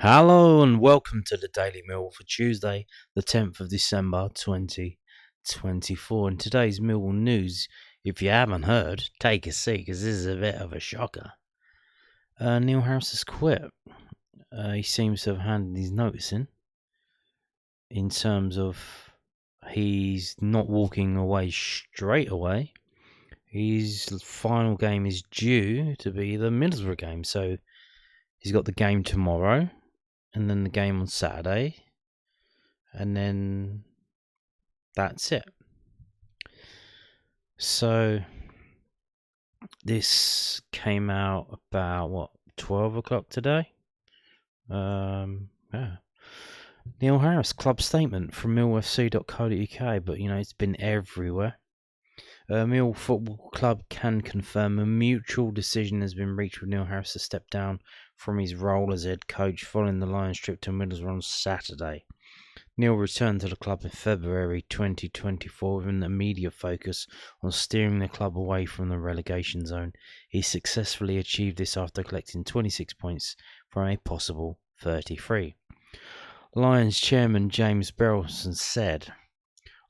Hello and welcome to the Daily Millwall for Tuesday, the 10th of December 2024. In today's Millwall news, if you haven't heard, take a seat because this is a bit of a shocker. Neil Harris has quit. He seems to have handed his notice in terms of he's not walking away straight away. His final game is due to be the Middlesbrough game, so he's got the game tomorrow. And then the game on Saturday, and then that's it. So this came out about 12 o'clock today. Yeah. Neil Harris club statement from millfc.co.uk, but it's been everywhere. Millwall Football Club can confirm a mutual decision has been reached with Neil Harris to step down from his role as head coach following the Lions trip to Middlesbrough on Saturday. Neil returned to the club in February 2024 with an immediate focus on steering the club away from the relegation zone. He successfully achieved this after collecting 26 points from a possible 33. Lions chairman James Berylson said,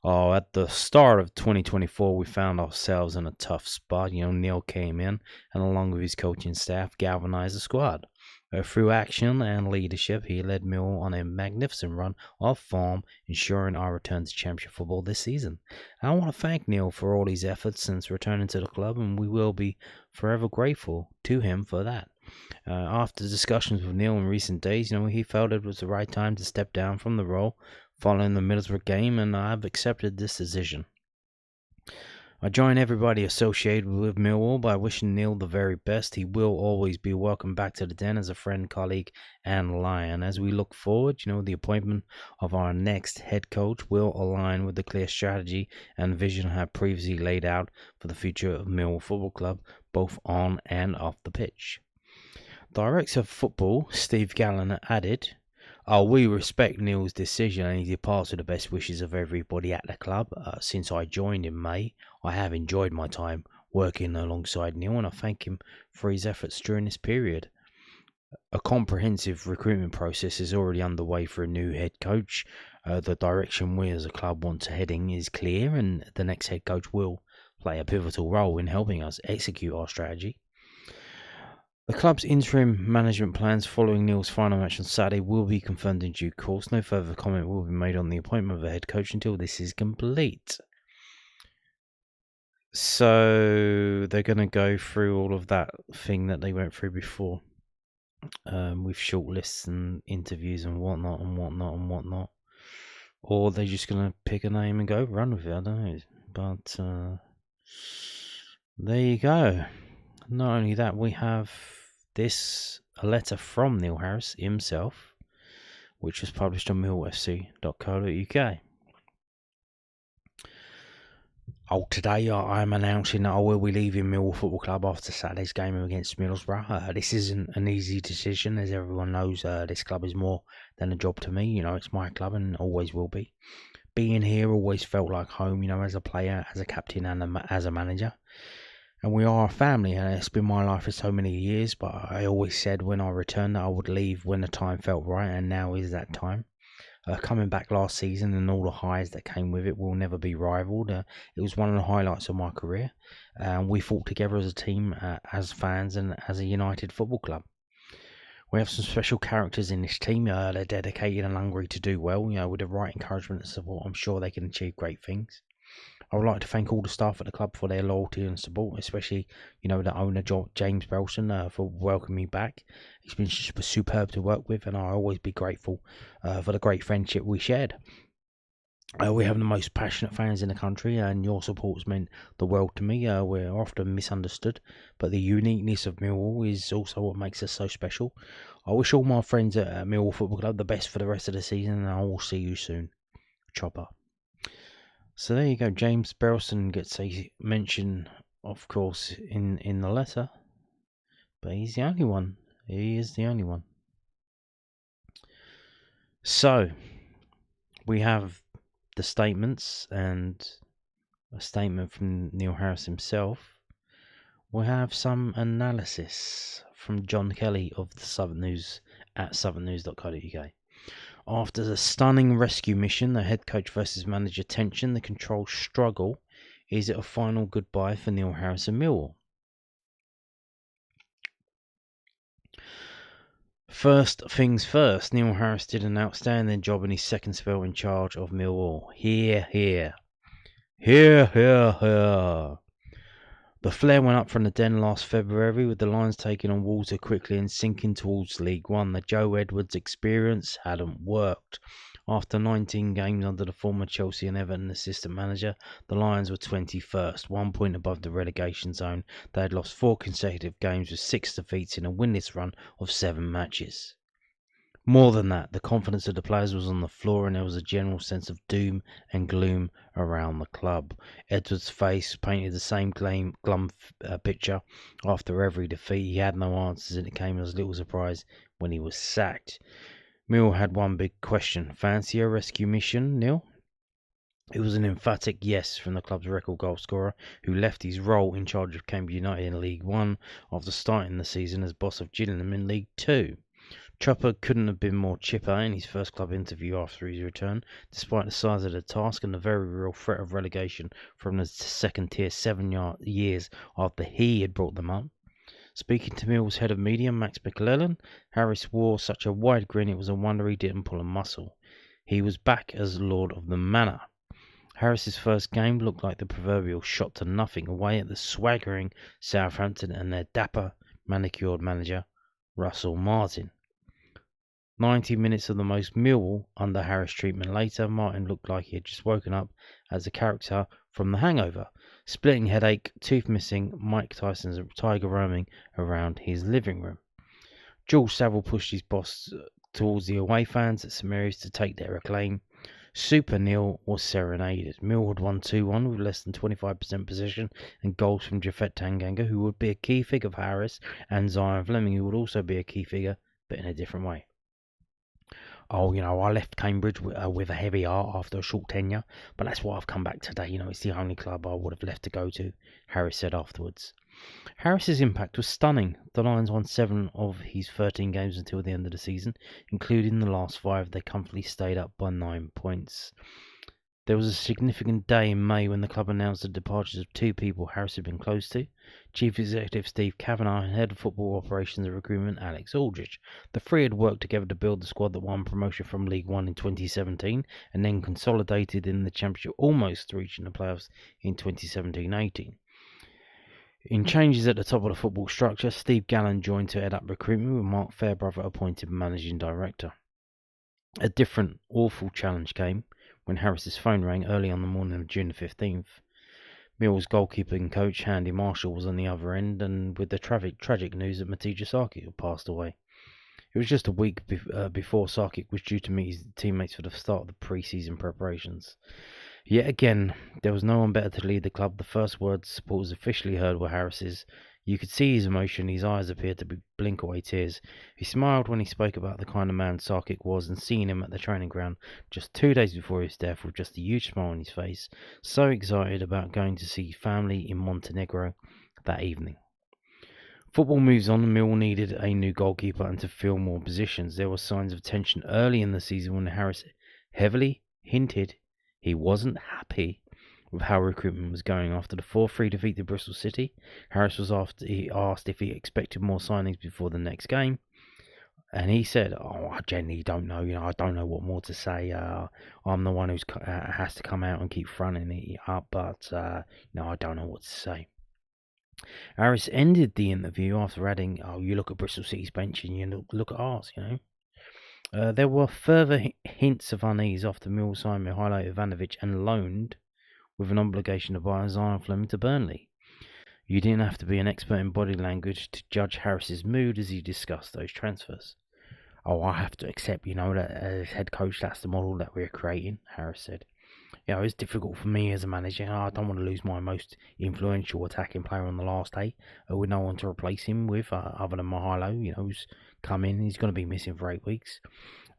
at the start of 2024, we found ourselves in a tough spot. Neil came in and along with his coaching staff galvanized the squad. Through action and leadership, he led Millwall on a magnificent run of form, ensuring our return to Championship football this season. I want to thank Neil for all his efforts since returning to the club, and we will be forever grateful to him for that. After discussions with Neil in recent days, he felt it was the right time to step down from the role following the Middlesbrough game, and I've accepted this decision. I join everybody associated with Millwall by wishing Neil the very best. He will always be welcome back to the Den as a friend, colleague, and Lion. As we look forward, the appointment of our next head coach will align with the clear strategy and vision I have previously laid out for the future of Millwall Football Club, both on and off the pitch. Director of Football, Steve Gallen, added, we respect Neil's decision and he departs with the best wishes of everybody at the club. Since I joined in May, I have enjoyed my time working alongside Neil and I thank him for his efforts during this period. A comprehensive recruitment process is already underway for a new head coach. The direction we as a club want to heading is clear, and the next head coach will play a pivotal role in helping us execute our strategy. The club's interim management plans following Neil's final match on Saturday will be confirmed in due course. No further comment will be made on the appointment of a head coach until this is complete. So they're going to go through all of that thing that they went through before, with shortlists and interviews and whatnot. Or they're just going to pick a name and go run with it. I don't know. But there you go. Not only that, we have a letter from Neil Harris himself, which was published on millfc.co.uk. Today I'm announcing that I will be leaving Millwall Football Club after Saturday's game against Middlesbrough. This isn't an easy decision, as everyone knows. This club is more than a job to me. It's my club and always will be. Being here always felt like home, as a player, as a captain, and as a manager. And we are a family, and it's been my life for so many years, but I always said when I returned that I would leave when the time felt right, and now is that time. Coming back last season and all the highs that came with it will never be rivaled. It was one of the highlights of my career. We fought together as a team, as fans, and as a united football club. We have some special characters in this team. They're dedicated and hungry to do well. With the right encouragement and support, I'm sure they can achieve great things. I would like to thank all the staff at the club for their loyalty and support, especially, the owner, James Belson, for welcoming me back. He's been superb to work with, and I'll always be grateful for the great friendship we shared. We have the most passionate fans in the country, and your support's meant the world to me. We're often misunderstood, but the uniqueness of Millwall is also what makes us so special. I wish all my friends at Millwall Football Club the best for the rest of the season, and I will see you soon. Chopper. So there you go. James Berylson gets a mention, of course, in the letter, but he's the only one. He is the only one. So we have the statements and a statement from Neil Harris himself. We have some analysis from John Kelly of the Southern News at southernnews.co.uk. After the stunning rescue mission, the head coach versus manager tension, the control struggle, is it a final goodbye for Neil Harris and Millwall? First things first, Neil Harris did an outstanding job in his second spell in charge of Millwall. Hear, hear. Hear, hear, hear. The flare went up from the Den last February, with the Lions taking on water quickly and sinking towards League One. The Joe Edwards experience hadn't worked. After 19 games under the former Chelsea and Everton assistant manager, the Lions were 21st, 1 point above the relegation zone. They had lost 4 consecutive games with 6 defeats in a winless run of 7 matches. More than that, the confidence of the players was on the floor and there was a general sense of doom and gloom around the club. Edwards' face painted the same glum picture after every defeat. He had no answers and it came as little surprise when he was sacked. Mill had one big question. Fancy a rescue mission, Neil? It was an emphatic yes from the club's record goal scorer, who left his role in charge of Cambridge United in League One after starting the season as boss of Gillingham in League Two. Chopper couldn't have been more chipper in his first club interview after his return, despite the size of the task and the very real threat of relegation from the second tier 7 years after he had brought them up. Speaking to Mill's head of media, Max McClellan, Harris wore such a wide grin it was a wonder he didn't pull a muscle. He was back as Lord of the Manor. Harris's first game looked like the proverbial shot to nothing away at the swaggering Southampton and their dapper, manicured manager, Russell Martin. 90 minutes of the most Millwall under Harris treatment later, Martin looked like he had just woken up as a character from The Hangover. Splitting headache, tooth missing, Mike Tyson's tiger roaming around his living room. George Saville pushed his boss towards the away fans at St Mary's to take their acclaim. Super Neil was serenaded. Mill had won 2-1 with less than 25% possession and goals from Japhet Tanganga, who would be a key figure for Harris, and Zion Fleming, who would also be a key figure, but in a different way. Oh, I left Cambridge with a heavy heart after a short tenure, but that's why I've come back today. It's the only club I would have left to go to, Harris said afterwards. Harris's impact was stunning. The Lions won 7 of his 13 games until the end of the season, including the last 5. They comfortably stayed up by 9 points. There was a significant day in May when the club announced the departures of 2 people Harris had been close to, Chief Executive Steve Kavanagh and Head of Football Operations and Recruitment Alex Aldrich. The 3 had worked together to build the squad that won promotion from League One in 2017 and then consolidated in the Championship, almost reaching the playoffs in 2017-18. In changes at the top of the football structure, Steve Gallen joined to head up recruitment with Mark Fairbrother appointed Managing Director. A different, awful challenge came when Harris's phone rang early on the morning of June the 15th. Mill's goalkeeping coach, Andy Marshall, was on the other end, and with the tragic news that Matija Sarkic had passed away. It was just a week before Sarkic was due to meet his teammates for the start of the pre-season preparations. Yet again, there was no one better to lead the club. The first words supporters officially heard were Harris's. You could see his emotion, his eyes appeared to blink away tears. He smiled when he spoke about the kind of man Sarkic was, and seeing him at the training ground just 2 days before his death with just a huge smile on his face, so excited about going to see family in Montenegro that evening. Football moves on, and Mill needed a new goalkeeper and to fill more positions. There were signs of tension early in the season when Harris heavily hinted he wasn't happy with how recruitment was going. After the 4-3 defeat to Bristol City, Harris was asked if he expected more signings before the next game, and he said, I genuinely don't know. I don't know what more to say. I'm the one who has to come out and keep fronting it up, but I don't know what to say. Harris ended the interview after adding, you look at Bristol City's bench and you look at ours, There were further hints of unease after Mill signed Mihailo Ivanovic and loaned, with an obligation to buy Zion Fleming to Burnley. You didn't have to be an expert in body language to judge Harris's mood as he discussed those transfers. I have to accept, that as head coach, that's the model that we're creating, Harris said. It's difficult for me as a manager. I don't want to lose my most influential attacking player on the last day with no one to replace him with other than Mihailo, who's come in. He's going to be missing for 8 weeks.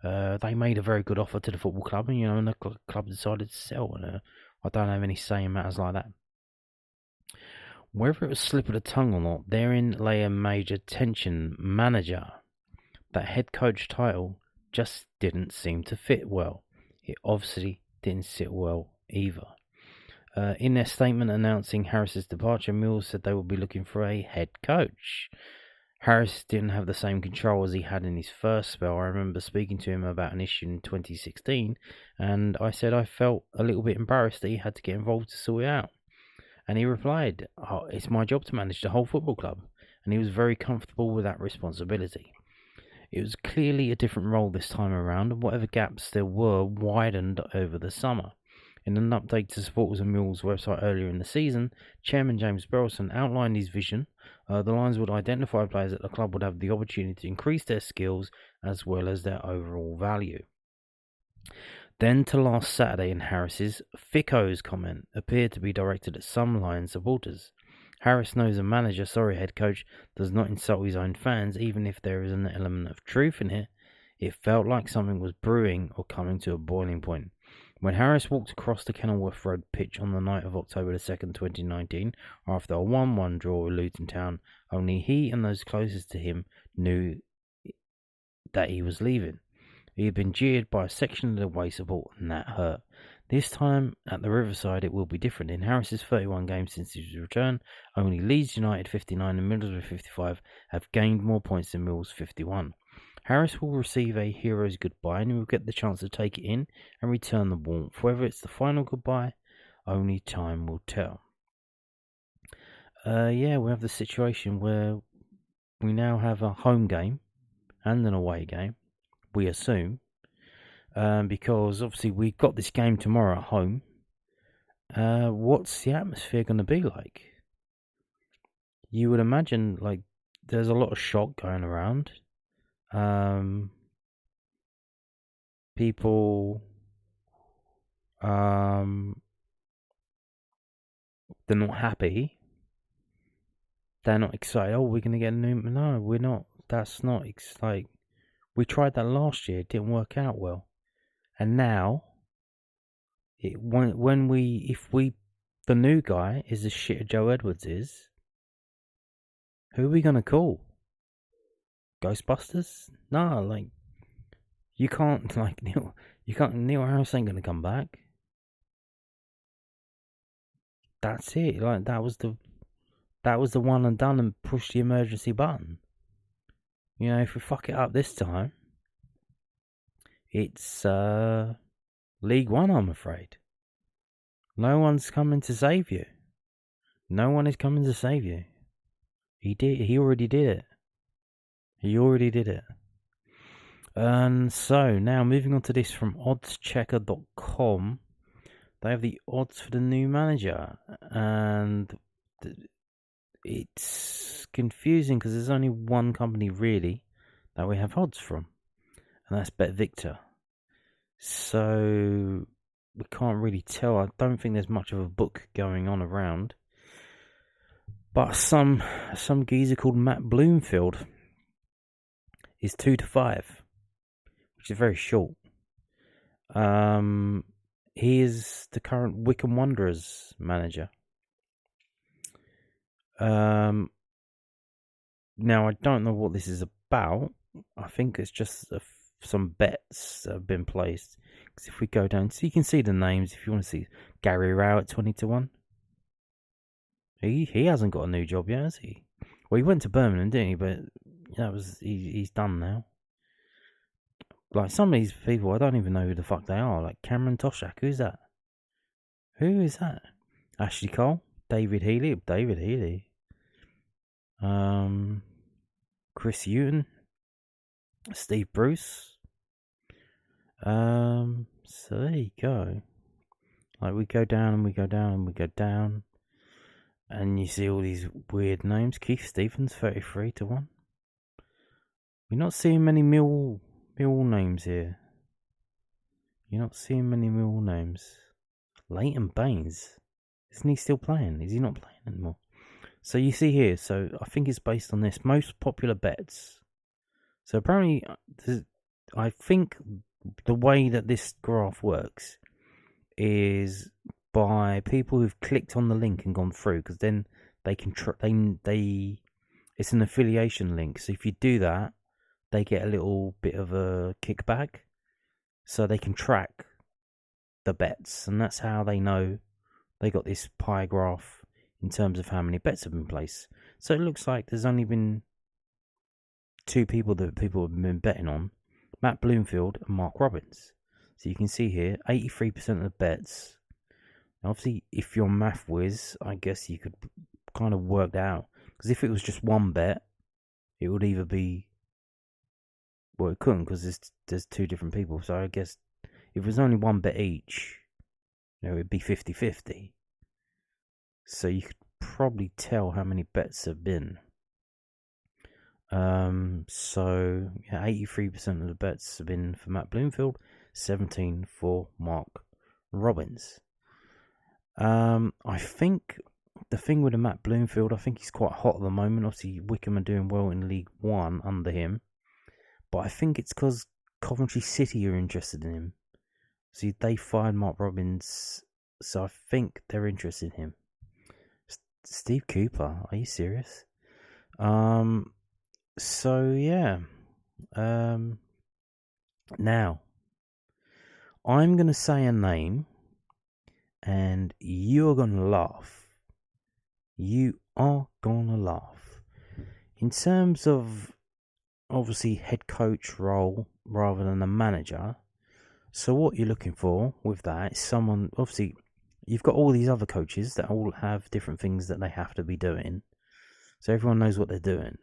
They made a very good offer to the football club, and the club decided to sell. And I don't have any say in matters like that. Whether it was a slip of the tongue or not, therein lay a major tension. Manager that head coach title just didn't seem to fit well. It obviously didn't sit well either. In their statement announcing Harris's departure, Mills said they would be looking for a head coach. Harris didn't have the same control as he had in his first spell. I remember speaking to him about an issue in 2016, and I said I felt a little bit embarrassed that he had to get involved to sort it out. And he replied, it's my job to manage the whole football club, and he was very comfortable with that responsibility. It was clearly a different role this time around, and whatever gaps there were widened over the summer. In an update to supporters of Millwall's website earlier in the season, Chairman James Burleson outlined his vision. The Lions would identify players that the club would have the opportunity to increase their skills as well as their overall value. Then to last Saturday, and Harris's Ficko's comment appeared to be directed at some Lions supporters. Harris knows a manager, head coach, does not insult his own fans, even if there is an element of truth in it. It felt like something was brewing or coming to a boiling point. When Harris walked across the Kenilworth Road pitch on the night of October 2nd, 2019, after a 1-1 draw with Luton Town, only he and those closest to him knew that he was leaving. He had been jeered by a section of the away support, and that hurt. This time at the Riverside it will be different. In Harris's 31 games since his return, only Leeds United 59 and Middlesbrough 55 have gained more points than Mill's 51. Harris will receive a hero's goodbye, and he will get the chance to take it in and return the warmth. Whether it's the final goodbye, only time will tell. We have the situation where we now have a home game and an away game, we assume, because obviously we've got this game tomorrow at home. What's the atmosphere going to be like? You would imagine, like, there's a lot of shock going around. People, they're not happy. They're not excited. Oh, we're going to get a new... No, we're not. That's not... like, we tried that last year. It didn't work out well. And now, the new guy is as shit as Joe Edwards is, who are we going to call? Ghostbusters? No, like, you can't, like, Neil Harris ain't going to come back. That's it. Like, that was the one and done, and push the emergency button. You know, if we fuck it up this time, it's League One, I'm afraid. No one's coming to save you. No one is coming to save you. He already did it. And so, now moving on to this from oddschecker.com. They have the odds for the new manager, and it's confusing because there's only one company really that we have odds from, and that's BetVictor. So we can't really tell. I don't think there's much of a book going on around, but some geezer called Matt Bloomfield is 2-5, which is very short. He is the current Wycombe Wanderers manager. Now I don't know what this is about. I think it's just some bets that have been placed. Because if we go down, so you can see the names if you want to see. Gary Rowe at 20-1. He hasn't got a new job yet, has he? Well, he went to Birmingham, didn't he? But he's done now. Like, some of these people, I don't even know who the fuck they are. Like Cameron Toshak, who's that? Who is that? Ashley Cole, David Healy. Chris Hewton, Steve Bruce. So there you go. Like, we go down and we go down and we go down, and you see all these weird names. Keith Stevens, 33-1. We're not seeing many Mill names here. You're not seeing many Mill names. Leighton Baines, isn't he still playing? Is he not playing anymore? So you see here, so I think it's based on this, most popular bets. So apparently, I think the way that this graph works is by people who've clicked on the link and gone through, because then they can it's an affiliation link. So if you do that, they get a little bit of a kickback, so they can track the bets, and that's how they know they got this pie graph in terms of how many bets have been placed. So it looks like there's only been 2 people that people have been betting on, Matt Bloomfield and Mark Robbins. So you can see here, 83% of the bets. Obviously, if you're a math whiz, I guess you could kind of work that out. Because if it was just one bet, it would either be... Well, it couldn't because there's 2 different people. So I guess if it was only one bet each, it'd be 50-50. So you could probably tell how many bets have been. So yeah, 83% of the bets have been for Matt Bloomfield, 17 for Mark Robbins. I think the thing with the Matt Bloomfield, I think he's quite hot at the moment. Obviously, Wickham are doing well in League One under him, but I think it's because Coventry City are interested in him. See, they fired Mark Robbins, so I think they're interested in him. Steve Cooper, are you serious? So yeah. Now, I'm gonna say a name, and you're gonna laugh. You are gonna laugh. In terms of obviously head coach role rather than a manager. So what you're looking for with that is someone, obviously, you've got all these other coaches that all have different things that they have to be doing. So everyone knows what they're doing.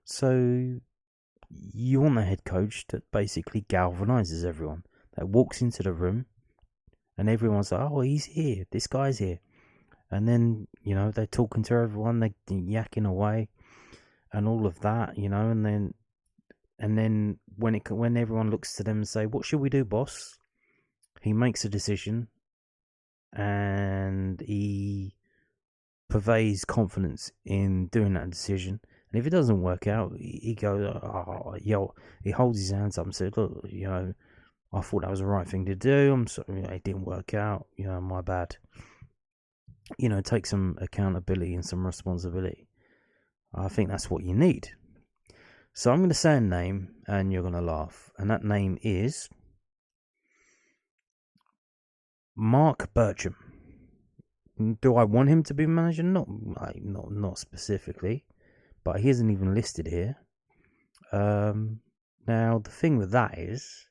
So you want a head coach that basically galvanizes everyone, that walks into the room and everyone's like, oh, he's here, this guy's here. And then, they're talking to everyone, they're yakking away and all of that, and then when everyone looks to them and say, what should we do, boss? He makes a decision and he purveys confidence in doing that decision. And if it doesn't work out, he goes, he holds his hands up and says, look, I thought that was the right thing to do. I'm sorry, it didn't work out. My bad. Take some accountability and some responsibility. I think that's what you need. So I'm going to say a name and you're going to laugh. And that name is Mark Bircham. Do I want him to be manager? Not specifically. But he isn't even listed here. Now, the thing with that is,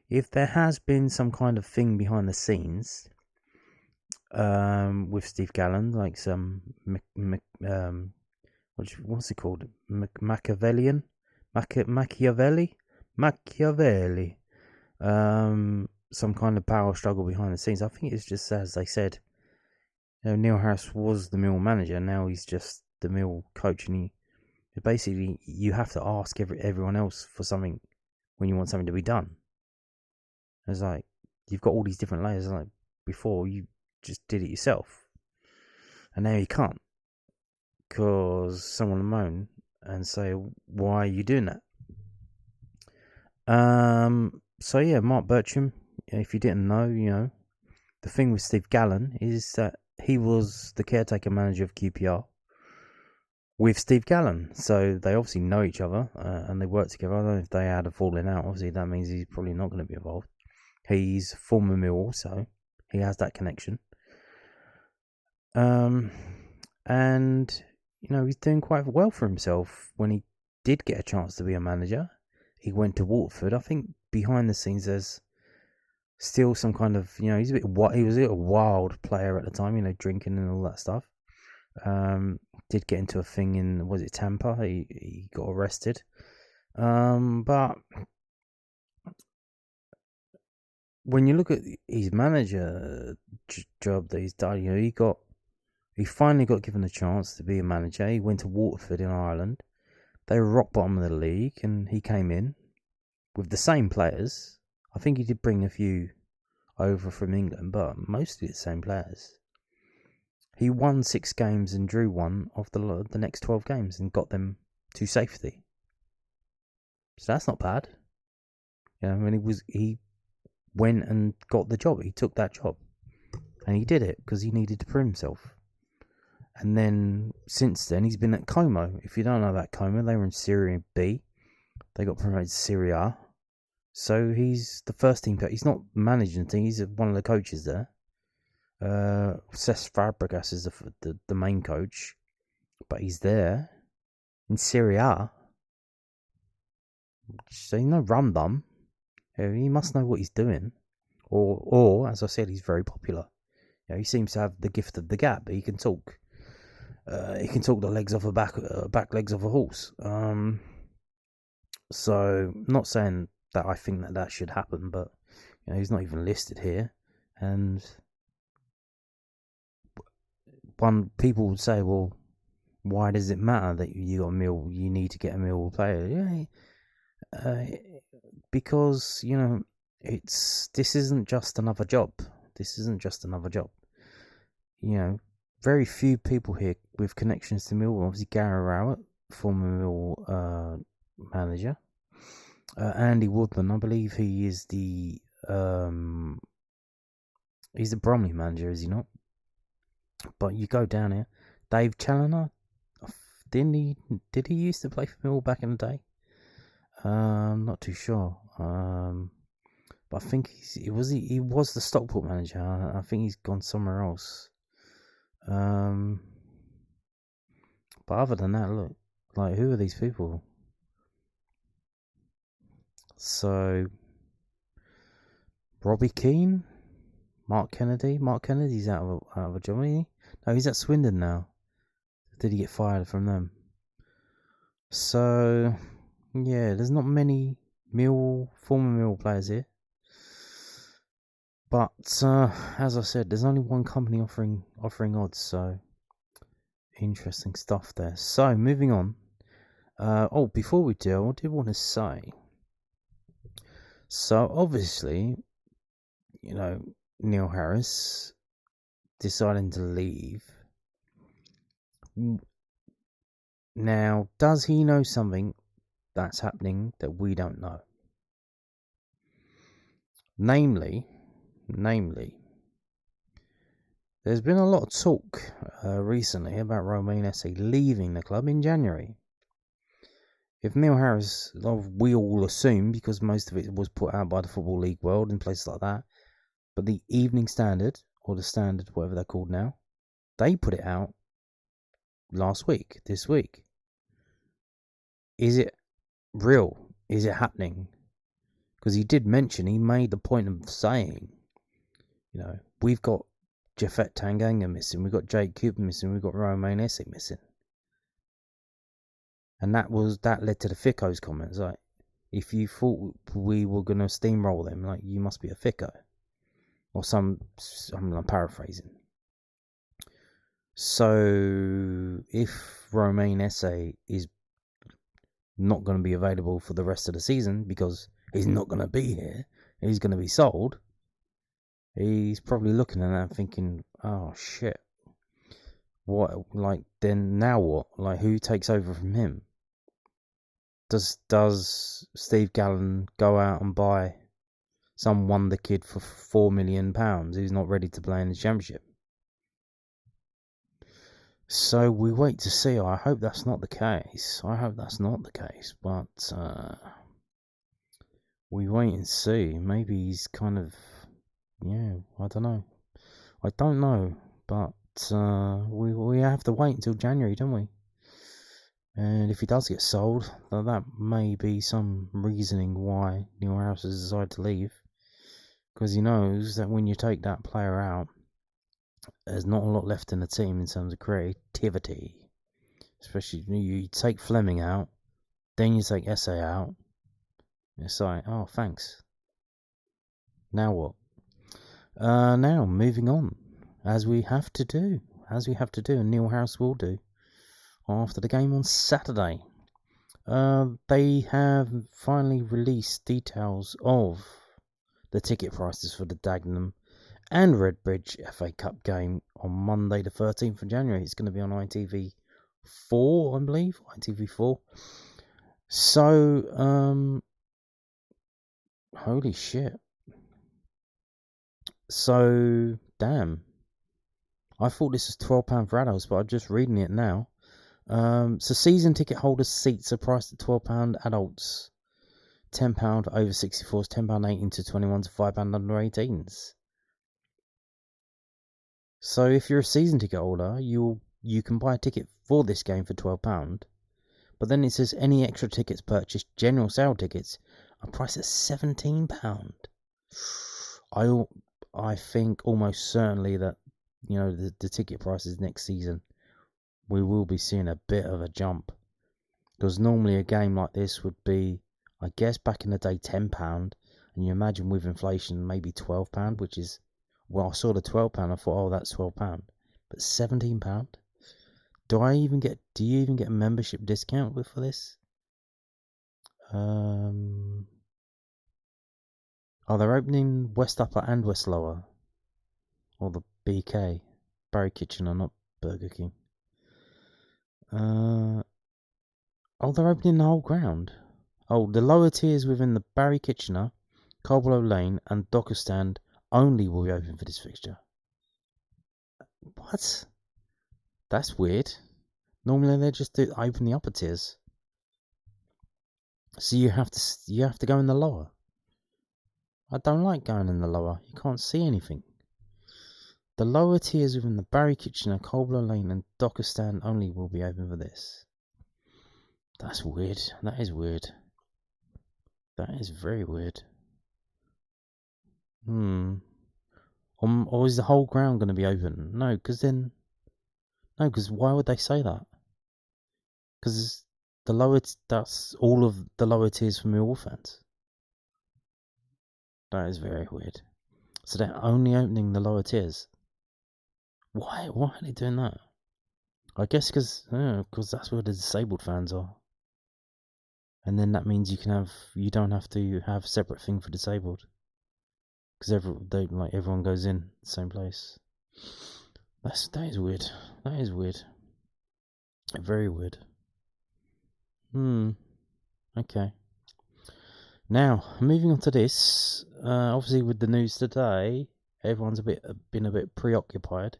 if there has been some kind of thing behind the scenes with Steve Gallen, like some what's it called? Machiavelli. Some kind of power struggle behind the scenes. I think it's just as they said. Neil Harris was the Mill manager. Now he's just the Mill coach, and basically you have to ask everyone else for something when you want something to be done. It's like you've got all these different layers. Like before, you just did it yourself, and now you can't. Because someone will moan and say, why are you doing that? So yeah, Mark Bircham, if you didn't know, the thing with Steve Gallen is that he was the caretaker manager of QPR with Steve Gallen. So they obviously know each other and they work together. I don't know if they had a falling out. Obviously, that means he's probably not going to be involved. He's former Millwall, so he has that connection. And he's doing quite well for himself. When he did get a chance to be a manager, he went to Watford. I think behind the scenes there's still some kind of, he was a bit wild player at the time, drinking and all that stuff. Did get into a thing in, was it Tampa? He got arrested. But when you look at his manager job that he's done, he finally got given a chance to be a manager. He went to Waterford in Ireland. They were rock bottom of the league, and he came in with the same players. I think he did bring a few over from England, but mostly the same players. He won 6 games and drew 1 of the next 12 games and got them to safety. So that's not bad. He went and got the job. He took that job, and he did it because he needed to prove himself. And then, since then, he's been at Como. If you don't know about Como, they were in Serie B. They got promoted to Serie A. So he's the first team coach. He's not managing the team. He's one of the coaches there. Cesc Fabregas is the main coach. But he's there in Serie A. So he's no rum dum. He must know what he's doing. Or as I said, he's very popular. He seems to have the gift of the gab. He can talk. He can talk the legs off a back legs of a horse. So not saying that I think that should happen, but he's not even listed here. And people would say, well, why does it matter that you need to get a Millwall player? Because this isn't just another job. Very few people here with connections to Millwall. Obviously, Gary Rowett, former Millwall manager. Andy Woodman, I believe he is he's the Bromley manager, is he not? But you go down here, Dave Challoner, did he used to play for Millwall back in the day? I'm not too sure. But I think he was the Stockport manager. I think he's gone somewhere else. But other than that, look, like, who are these people? So, Robbie Keane, Mark Kennedy. Mark Kennedy's out of a job, isn't he? No, he's at Swindon now. Did he get fired from them? So, yeah, there's not many former Millwall players here. But as I said, there's only one company offering odds, so interesting stuff there. So moving on. Before we do, I did want to say. So obviously, Neil Harris deciding to leave. Now, does he know something that's happening that we don't know? Namely, there's been a lot of talk recently about Romain Esse leaving the club in January. If Neil Harris, we all assume, because most of it was put out by the Football League World and places like that, but the Evening Standard, or the Standard, whatever they're called now, they put it out this week. Is it real? Is it happening? Because he made the point of saying, we've got Japhet Tanganga missing, we've got Jake Cooper missing, we've got Romain Esse missing. And that led to the Ficko's comments, like, if you thought we were going to steamroll them, like, you must be a Ficko. Or I'm paraphrasing. So, if Romain Esse is not going to be available for the rest of the season because he's not going to be here, he's going to be sold, he's probably looking at that thinking, oh shit, what, like, then now what? Like, who takes over from him? Does Steve Gallen go out and buy some wonder kid for £4 million who's not ready to play in the Championship? So we wait to see. I hope that's not the case. But we wait and see. Maybe he's kind of, I don't know. But we have to wait until January, don't we? And if he does get sold, that may be some reasoning why Neil Harris has decided to leave. Because he knows that when you take that player out, there's not a lot left in the team in terms of creativity. Especially you take Fleming out, then you take Esse out. It's like, oh, thanks. Now what? Now, moving on. As we have to do, and Neil Harris will do, after the game on Saturday. They have finally released details of the ticket prices for the Dagenham and Redbridge FA Cup game on Monday the 13th of January. It's going to be on ITV4, I believe. ITV4. So, holy shit. So, damn. I thought this was £12 for adults, but I'm just reading it now. So season ticket holders' seats are priced at £12 adults, £10 over 64s, £10.80 to 21s, £5 under 18s. So if you're a season ticket holder, you can buy a ticket for this game for £12. But then it says any extra tickets purchased, general sale tickets, are priced at £17. I think almost certainly that, the ticket prices next season, we will be seeing a bit of a jump. Because normally a game like this would be, I guess back in the day, £10. And you imagine with inflation, maybe £12, which is, well, I saw the £12, I thought, oh, that's £12. But £17? Do you even get a membership discount for this? Oh, they're opening West Upper and West Lower. Or the BK. Barry Kitchener, not Burger King. They're opening the whole ground. Oh, the lower tiers within the Barry Kitchener, Coblow Lane and Docker Stand only will be open for this fixture. What? That's weird. Normally they just open the upper tiers. So you have to go in the lower. I don't like going in the lower. You can't see anything. The lower tiers within the Barry Kitchener, Coblow Lane and Docker Stand only will be open for this. That's weird. That is weird. That is very weird. Or is the whole ground going to be open? No, because why would they say that? Because that's all of the lower tiers for Millwall fans. That is very weird. So they're only opening the lower tiers. Why are they doing that? I guess because that's where the disabled fans are. And then that means you don't have to have a separate thing for disabled. Because everyone goes in the same place. That is weird. That is weird. Very weird. Okay. Now, moving on to this. Obviously, with the news today, everyone's been a bit preoccupied,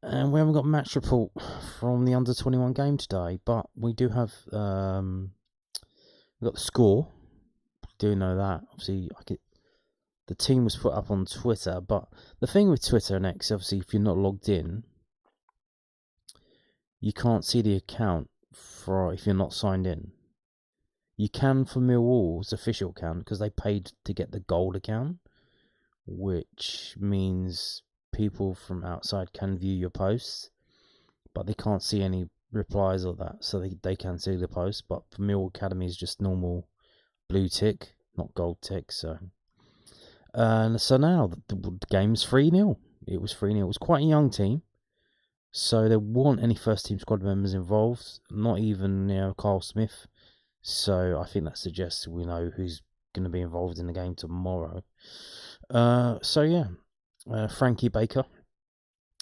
and we haven't got a match report from the under-21 game today. But we do have we've got the score. We do know that. Obviously, the team was put up on Twitter, but the thing with Twitter and X, obviously, if you're not logged in, you can't see the account if you're not signed in. You can for Millwall's official account because they paid to get the gold account, which means people from outside can view your posts, but they can't see any replies or that, so they can see the post. But for Millwall Academy is just normal blue tick, not gold tick. So now the game's 3-0. It was 3-0. It was quite a young team, so there weren't any first team squad members involved, not even Carl Smith. So I think that suggests we know who's going to be involved in the game tomorrow. Frankie Baker.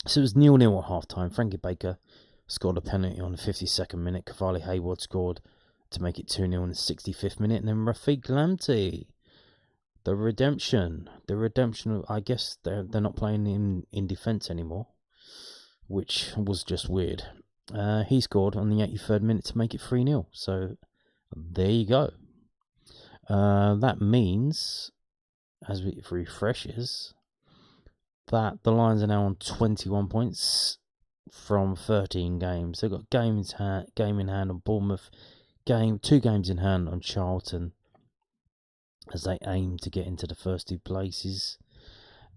So it was 0-0 at half time. Frankie Baker scored a penalty on the 52nd minute. Cavalli Hayward scored to make it 2-0 in the 65th minute. And then Rafiq Lamptey. The redemption. I guess they're not playing in defence anymore, which was just weird. He scored on the 83rd minute to make it 3-0. So there you go. That means, as it refreshes, that the Lions are now on 21 points from 13 games. They've got game in hand on Bournemouth, 2 games in hand on Charlton, as they aim to get into the first 2 places.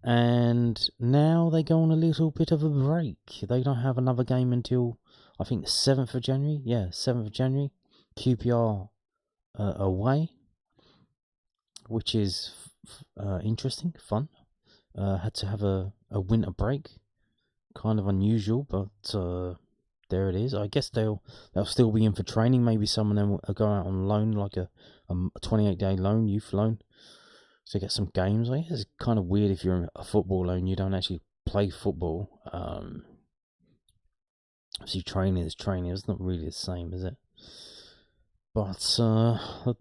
And now they go on a little bit of a break. They don't have another game until, I think, the 7th of January. Yeah, 7th of January. QPR away, which is interesting, fun. Had to have a winter break, kind of unusual, but there it is. I guess they'll still be in for training. Maybe some of them will go out on loan, like a 28-day loan, youth loan, to get some games. I guess it's kind of weird if you're a football loan, you don't actually play football. Obviously, training is training. It's not really the same, is it? But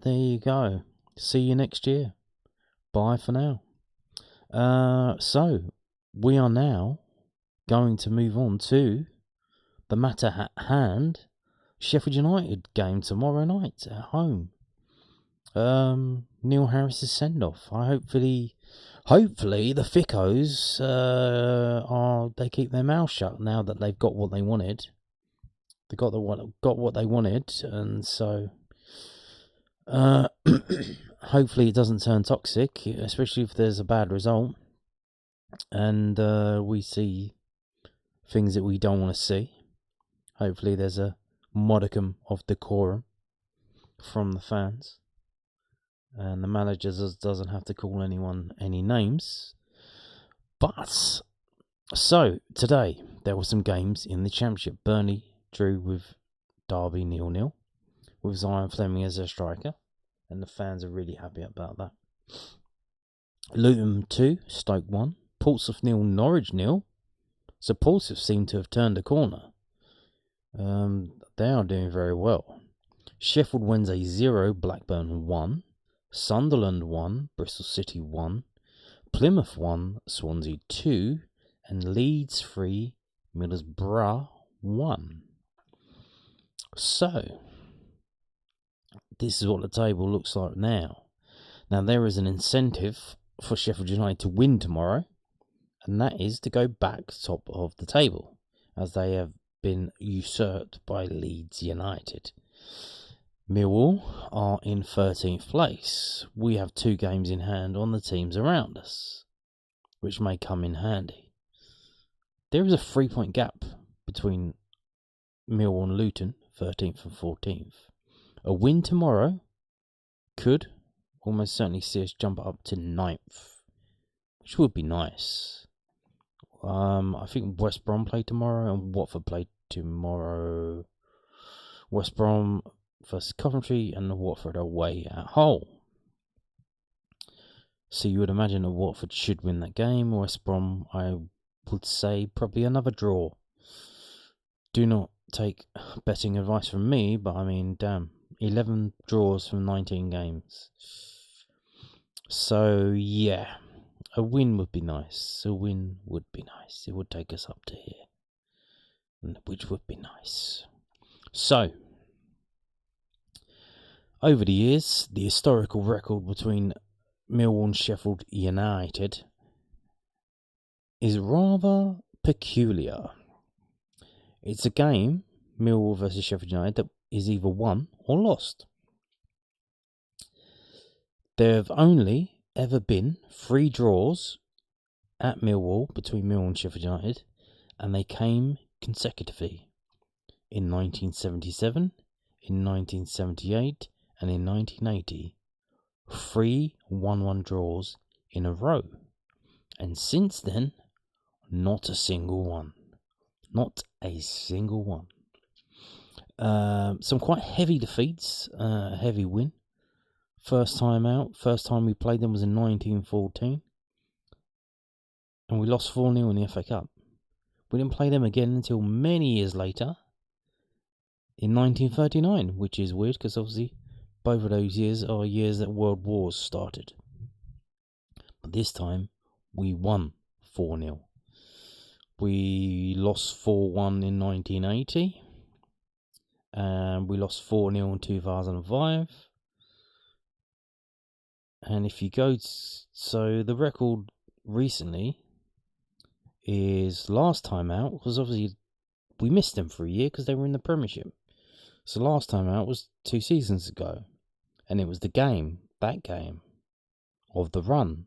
there you go. See you next year. Bye for now. So we are now going to move on to the matter at hand. Sheffield United game tomorrow night at home. Neil Harris's send off. Hopefully the Fickos they keep their mouth shut now that they've got what they wanted. They got what they wanted, and so hopefully it doesn't turn toxic, especially if there's a bad result, and we see things that we don't want to see. Hopefully there's a modicum of decorum from the fans, and the manager doesn't have to call anyone any names. But so today there were some games in the Championship. Burnley drew with Derby 0-0 with Zion Fleming as a striker, and the fans are really happy about that. Luton 2, Stoke 1, Portsmouth 0, Norwich 0. So Portsmouth seem to have turned a corner. They are doing very well. Sheffield Wednesday 0, Blackburn 1, Sunderland 1, Bristol City 1, Plymouth 1, Swansea 2, and Leeds 3, Middlesbrough 1. So, this is what the table looks like now. Now, there is an incentive for Sheffield United to win tomorrow, and that is to go back top of the table, as they have been usurped by Leeds United. Millwall are in 13th place. We have 2 games in hand on the teams around us, which may come in handy. There is a 3-point gap between Millwall and Luton, 13th and 14th. A win tomorrow could almost certainly see us jump up to 9th, which would be nice. I think West Brom play tomorrow and Watford play tomorrow. West Brom versus Coventry and the Watford away at Hull. So you would imagine that Watford should win that game. West Brom, I would say, probably another draw. Do not take betting advice from me, but I mean, damn, 11 draws from 19 games. So yeah, a win would be nice. A win would be nice. It would take us up to here, which would be nice. So, over the years, the historical record between Millwall and Sheffield United is rather peculiar. It's a game, Millwall versus Sheffield United, that is either won or lost. There have only ever been 3 draws at Millwall between Millwall and Sheffield United, and they came consecutively in 1977, in 1978, and in 1980. 3 1-1 draws in a row. And since then, not a single one. Not a single one. Some quite heavy defeats. Heavy win. First time we played them was in 1914. And we lost 4-0 in the FA Cup. We didn't play them again until many years later, in 1939, which is weird because obviously both of those years are years that world wars started. But this time, we won 4-0. We lost 4-1 in 1980. And we lost 4-0 in 2005. And if you go... So the record recently is last time out, because obviously we missed them for a year because they were in the Premiership. So last time out was 2 seasons ago. And it was that game of the run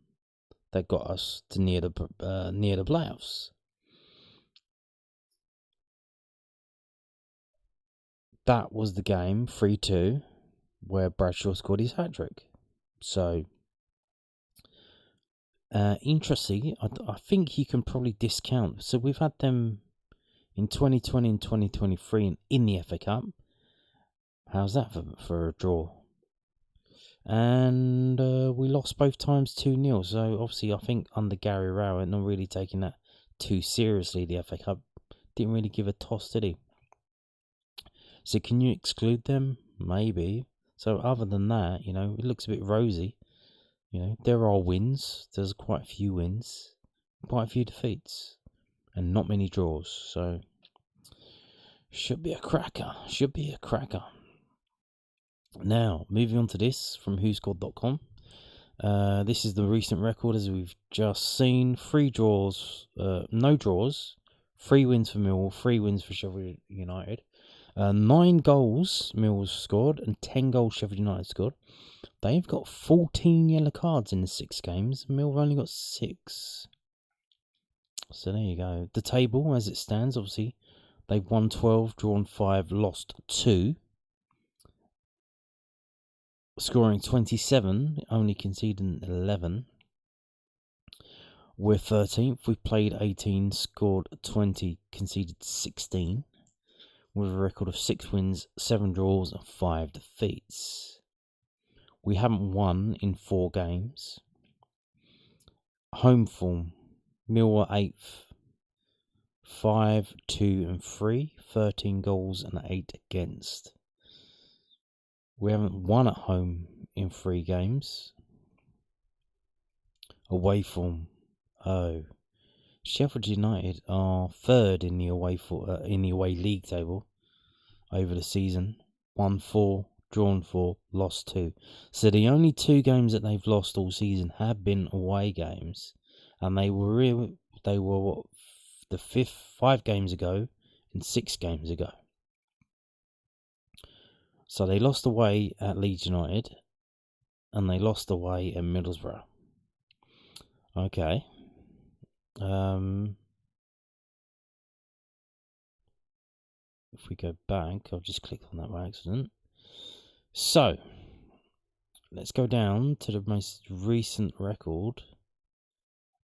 that got us to near the playoffs. That was the game, 3-2, where Bradshaw scored his hat-trick. So, interesting, I think you can probably discount. So we've had them in 2020 and 2023 in the FA Cup. How's that for a draw? And we lost both times 2-0. So obviously I think under Gary Rowett, not really taking that too seriously, the FA Cup, didn't really give a toss, did he? So can you exclude them? Maybe. So other than that, it looks a bit rosy. There are wins. There's quite a few wins, quite a few defeats, and not many draws. So should be a cracker. Now, moving on to this from whoscored.com. This is the recent record, as we've just seen. 3 draws, no draws, 3 wins for Millwall, 3 wins for Sheffield United. 9 goals Millwall scored and 10 goals Sheffield United scored. They've got 14 yellow cards in the 6 games. Millwall only got 6. So there you go. The table as it stands, obviously, they've won 12, drawn 5, lost 2. Scoring 27, only conceding 11. We're 13th. We've played 18, scored 20, conceded 16. With a record of 6 wins, 7 draws, and 5 defeats. We haven't won in 4 games. Home form, Millwall 8th. 5, 2, and 3. 13 goals and 8 against. We haven't won at home in 3 games. Away form. Sheffield United are 3rd in the away league table over the season. Won 4, drawn 4, lost 2. So the only 2 games that they've lost all season have been away games, and they were what, the 5 games ago and 6 games ago. So they lost away at Leeds United, and they lost away at Middlesbrough. Okay. If we go back, I've just clicked on that by accident. So, let's go down to the most recent record.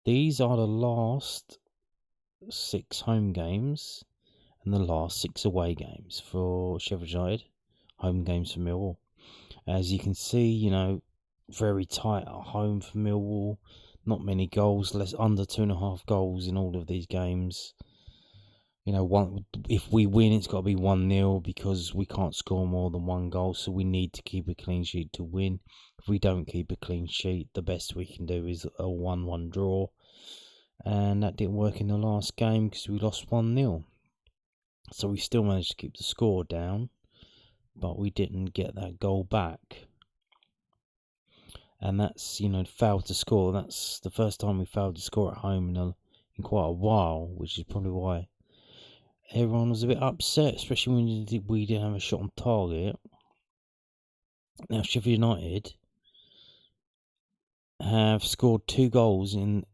These are the last 6 home games and the last 6 away games for Sheffield United. Home games for Millwall. As you can see, very tight at home for Millwall. Not many goals, under 2.5 goals in all of these games. If we win, it's got to be 1-0 because we can't score more than 1 goal, so we need to keep a clean sheet to win. If we don't keep a clean sheet, the best we can do is a 1-1 draw. And that didn't work in the last game because we lost 1-0. So we still managed to keep the score down, but we didn't get that goal back. And that's, failed to score. That's the first time we failed to score at home in quite a while, which is probably why everyone was a bit upset, especially when we didn't have a shot on target. Now, Sheffield United have scored 2 goals in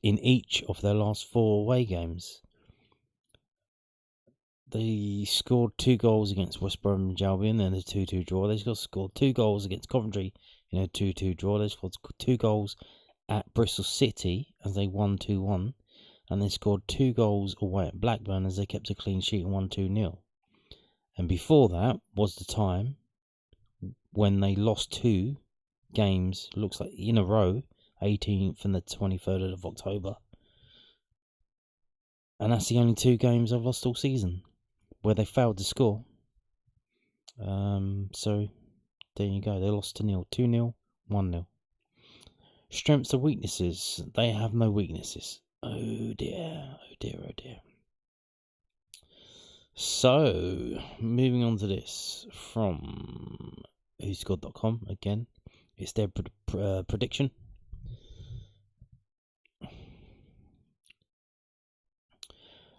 each of their last 4 away games. They scored 2 goals against West Bromwich Albion in a 2-2 draw. They scored 2 goals against Coventry in a 2-2 draw. They scored 2 goals at Bristol City as they won 2-1. And they scored 2 goals away at Blackburn as they kept a clean sheet and won 2-0. And before that was the time when they lost 2 games, looks like in a row, 18th and the 23rd of October. And that's the only 2 games I've lost all season, where they failed to score. So there you go. They lost 2-0, 1-0. Strengths and weaknesses. They have no weaknesses. Oh dear. So, moving on to this from whoscored.com again. It's their prediction.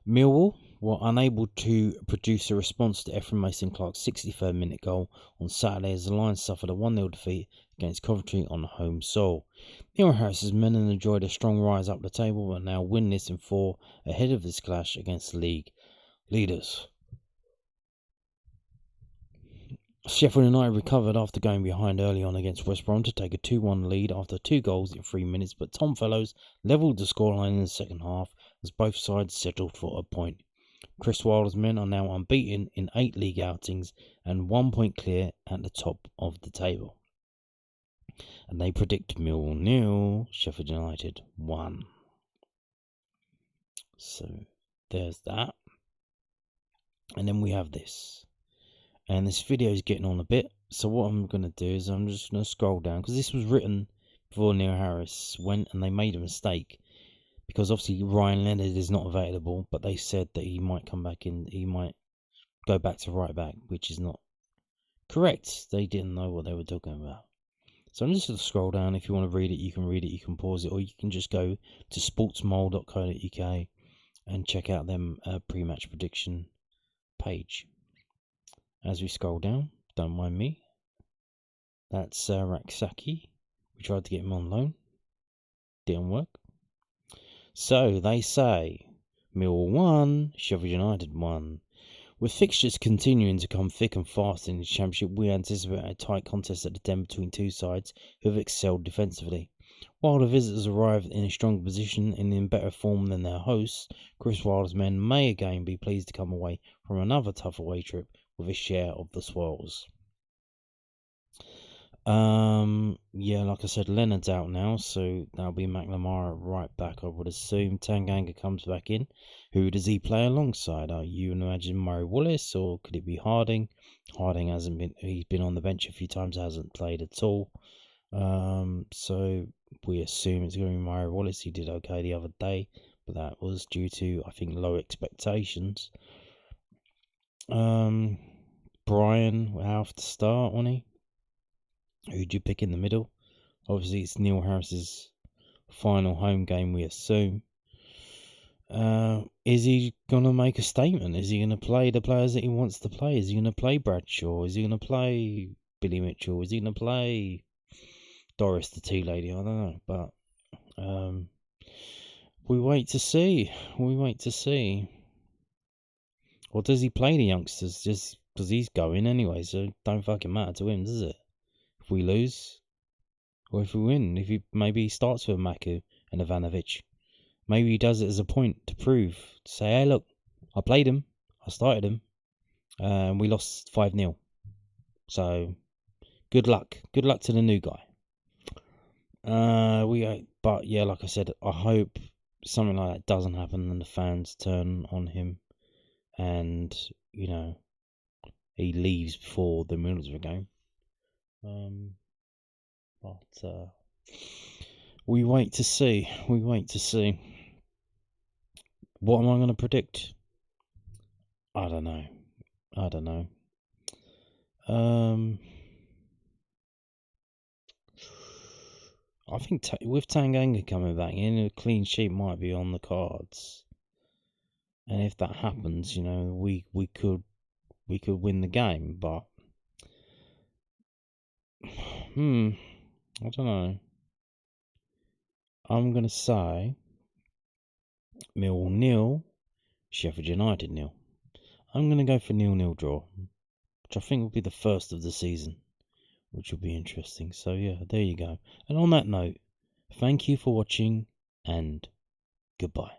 Millwall were unable to produce a response to Ephraim Mason-Clark's 63rd minute goal on Saturday as the Lions suffered a 1-0 defeat against Coventry on home soil. Neil Harris's men enjoyed a strong rise up the table but now winless in 4 ahead of this clash against the league leaders. Sheffield United recovered after going behind early on against West Brom to take a 2-1 lead after 2 goals in 3 minutes, but Tom Fellows levelled the scoreline in the second half as both sides settled for a point. Chris Wilder's men are now unbeaten in 8 league outings and 1 point clear at the top of the table. And they predict Millwall 0, Sheffield United 1. So there's that. And then we have this. And this video is getting on a bit. So what I'm going to do is I'm just going to scroll down. Because this was written before Neil Harris went and they made a mistake. Because obviously Ryan Leonard is not available. But they said that he might come back in. He might go back to right back. Which is not Correct. They didn't know what they were talking about. So I'm just going to scroll down. If you want to read it, you can read it. You can pause it, or you can just go to sportsmole.co.uk and check out them pre-match prediction page. As we scroll down, don't mind me. That's Raksaki. We tried to get him on loan. Didn't work. So they say Millwall 1, Sheffield United 1. With fixtures continuing to come thick and fast in the Championship, we anticipate a tight contest at the den between two sides who have excelled defensively. While the visitors arrive in a stronger position and in better form than their hosts, Chris Wilder's men may again be pleased to come away from another tough away trip with a share of the spoils. Yeah, like I said, Leonard's out now, so that'll be McNamara right back, I would assume. Tanganga comes back in. Who does he play alongside? Are you imagine Murray Wallace, or could it be Harding? Harding hasn't been, he's been on the bench a few times, hasn't played at all. So we assume it's going to be Murray Wallace. He did okay the other day, but that was due to, I think, low expectations. Brian will have to start, won't he? Who'd you pick in the middle? Obviously, it's Neil Harris's final home game, we assume. Is he going to make a statement? Is he going to play the players that he wants to play? Is he going to play Bradshaw? Is he going to play Billy Mitchell? Is he going to play Doris, the tea lady? I don't know. But we wait to see. We wait to see. Or does he play the youngsters just because he's going anyway? So it don't fucking matter to him, does it? If we lose, or if we win, if he maybe starts with Maku and Ivanovic, maybe he does it as a point to prove, to say, hey, look, I played him, I started him, and we lost 5-0. So, good luck to the new guy. But yeah, like I said, I hope something like that doesn't happen and the fans turn on him, and he leaves before the Middlesbrough game. But we wait to see. What am I going to predict? I don't know. I think with Tanganga coming back in, a clean sheet might be on the cards. And if that happens, we could win the game. But I don't know. I'm gonna say Millwall 0, Sheffield United 0. I'm gonna go for 0-0 draw, which I think will be the first of the season, which will be interesting. So yeah, there you go. And on that note, thank you for watching and goodbye.